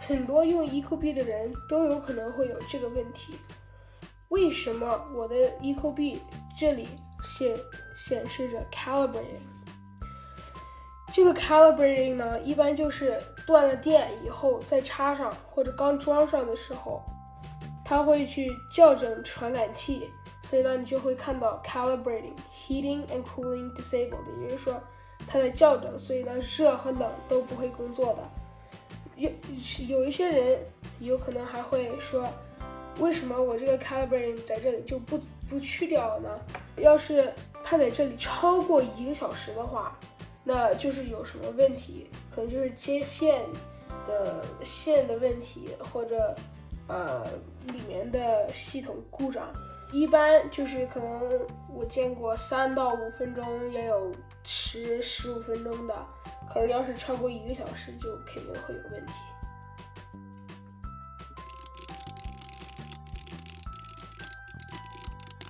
很多用 Ecobee 的人都有可能会有这个问题。为什么我的 Ecobee 这里显示着 Calibrating？ 这个 Calibrating 呢，一般就是断了电以后再插上，或者刚装上的时候，它会去校正传感器，所以呢，你就会看到 Calibrating Heating and Cooling Disabled， 也就是说它在校正，所以呢，热和冷都不会工作的。有一些人有可能还会说，为什么我这个 Calibrating 在这里就不去掉了呢？要是它在这里超过1个小时的话，那就是有什么问题，可能就是接线的问题，或者里面的系统故障。一般就是可能我见过3到5分钟，也有10-15分钟的，可是要是超过1个小时就肯定会有问题。